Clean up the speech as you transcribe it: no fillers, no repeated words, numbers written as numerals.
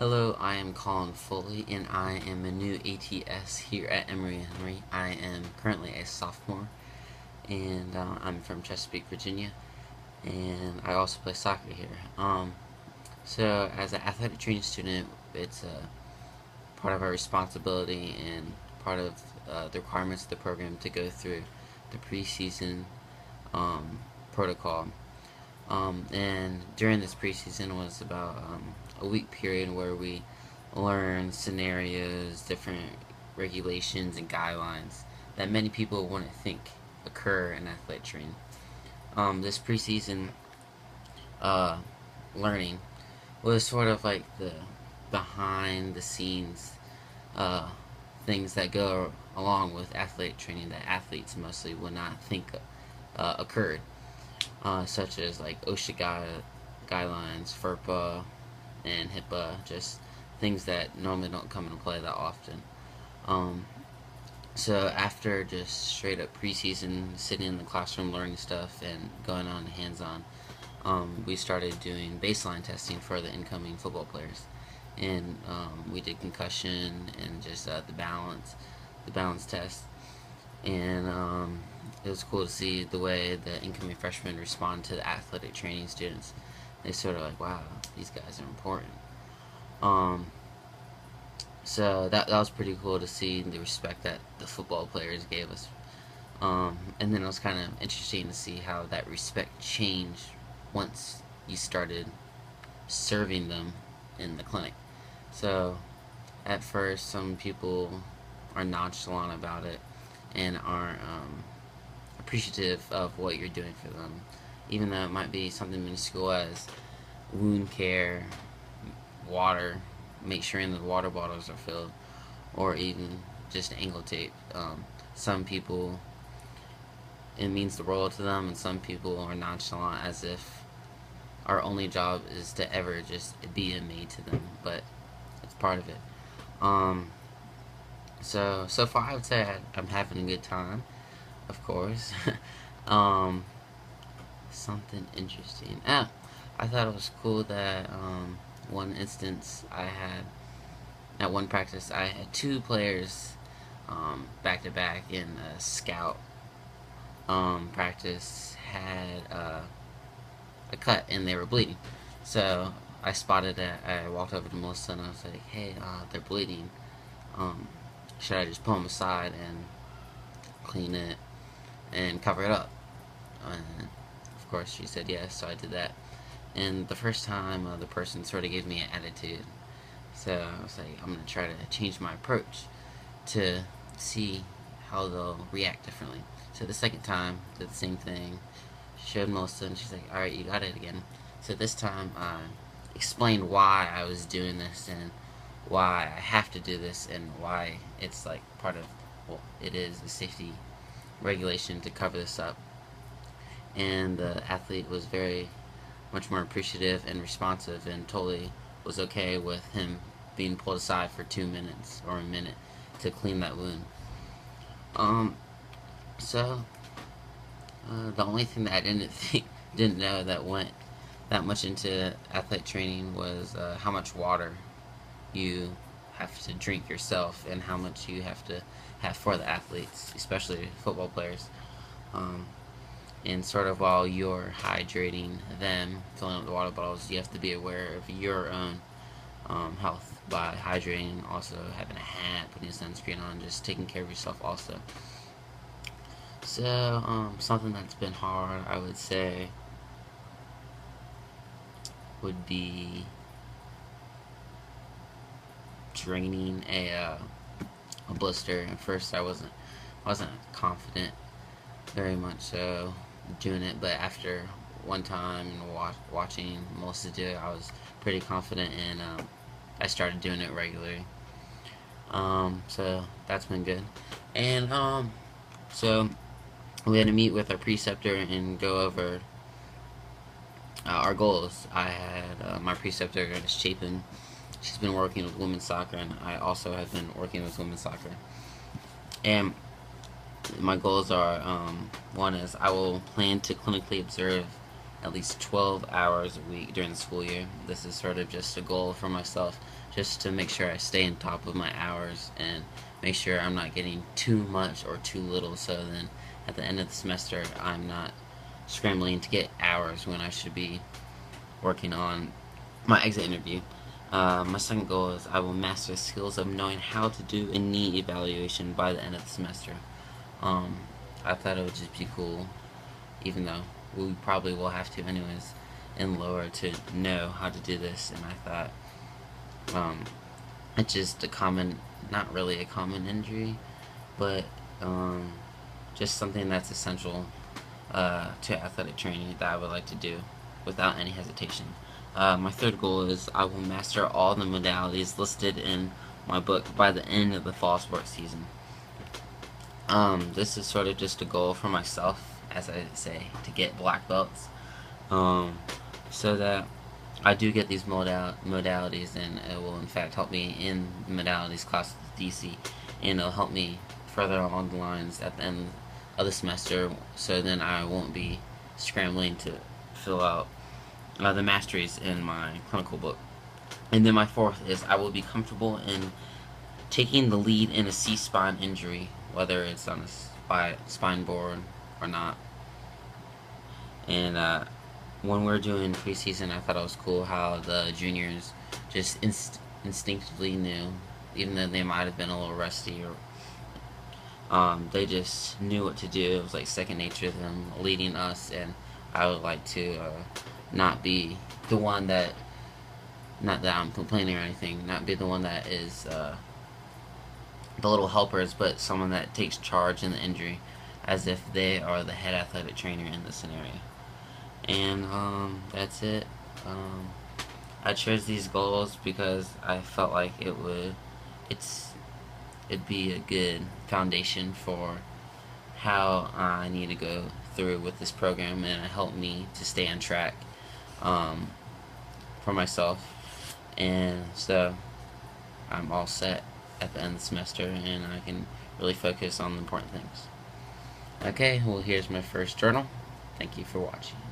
Hello, I am Colin Foley, and I am a new ATS here at Emory-Henry. I am currently a sophomore, and I'm from Chesapeake, Virginia, and I also play soccer here. So as an athletic training student, it's part of our responsibility and part of the requirements of the program to go through the preseason protocol. And during this preseason was about a week period where we learned scenarios, different regulations and guidelines that many people wouldn't think occur in athletic training. This preseason uh, learning was sort of like the behind the scenes uh, things that go along with athletic training that athletes mostly would not think occurred, such as like OSHA guidelines, FERPA, and HIPAA, just things that normally don't come into play that often. Um, so after just straight up preseason, sitting in the classroom learning stuff and going on hands on, we started doing baseline testing for the incoming football players, and we did concussion and just the balance test, and it was cool to see the way the incoming freshmen respond to the athletic training students. They sort of like, wow, these guys are important. Um, so that was pretty cool to see the respect that the football players gave us. And then it was kind of interesting to see how that respect changed once you started serving them in the clinic. So at first, some people are nonchalant about it and aren't appreciative of what you're doing for them, even though it might be something minuscule as wound care, water, make sure the water bottles are filled, or even just ankle tape. Some people, it means the world to them, and some people are nonchalant as if our only job is to ever just be a maid to them, but it's part of it. Um, so far, I would say I'm having a good time, of course. um, Something interesting. I thought it was cool that one instance I had at one practice I had two players back to back in a scout practice had a cut and they were bleeding. So I spotted it. I walked over to Melissa and I was like, "Hey, they're bleeding. Um, should I just pull them aside and clean it and cover it up?" And of course, she said yes. So I did that. And the first time, the person sort of gave me an attitude. So I was like, I'm gonna try to change my approach to see how they'll react differently. So the second time, did the same thing. Showed Melissa, and she's like, "All right, you got it again." So this time, I explained why I was doing this and why I have to do this and why it's like part of, well, it is a safety regulation to cover this up. And the athlete was very much more appreciative and responsive and totally was okay with him being pulled aside for 2 minutes or a minute to clean that wound. Um, so the only thing that I didn't know that went that much into athletic training was how much water you have to drink yourself and how much you have to have for the athletes, especially football players. Um, and sort of while you're hydrating them, filling up the water bottles, you have to be aware of your own health by hydrating, also having a hat, putting a sunscreen on, just taking care of yourself also. So, something that's been hard, I would say, would be draining a blister. At first, I wasn't confident very much so doing it, but after one time and watching Melissa do it, I was pretty confident, and I started doing it regularly. So that's been good, and so we had to meet with our preceptor and go over our goals. I had my preceptor, Miss Chapin. She's been working with women's soccer, and I also have been working with women's soccer. And my goals are one is I will plan to clinically observe at least 12 hours a week during the school year. This is sort of just a goal for myself, just to make sure I stay on top of my hours and make sure I'm not getting too much or too little, so then at the end of the semester I'm not scrambling to get hours when I should be working on my exit interview. My second goal is I will master the skills of knowing how to do a NEET evaluation by the end of the semester. Um, I thought it would just be cool, even though we probably will have to anyways in lower, to know how to do this. And I thought it's just a common, not really a common injury, but just something that's essential to athletic training that I would like to do without any hesitation. My third goal is I will master all the modalities listed in my book by the end of the fall sports season. This is sort of just a goal for myself, as I say, to get black belts, so that I do get these modalities, and it will in fact help me in the modalities class with DC, and it'll help me further along the lines at the end of the semester, so then I won't be scrambling to fill out the masteries in my clinical book. And then my fourth is I will be comfortable in taking the lead in a C-spine injury, whether it's on a spine board or not. And when we're doing preseason, I thought it was cool how the juniors just instinctively knew, even though they might have been a little rusty, or they just knew what to do. It was like second nature to them, leading us, and I would like to not be the one that, not that I'm complaining or anything, not be the one that is the little helpers, but someone that takes charge in the injury, as if they are the head athletic trainer in the scenario. And that's it. I chose these goals because I felt like it'd be a good foundation for how I need to go through with this program, and it helped me to stay on track for myself. And so I'm all set at the end of the semester, and I can really focus on the important things. Okay, well, here's my first journal. Thank you for watching.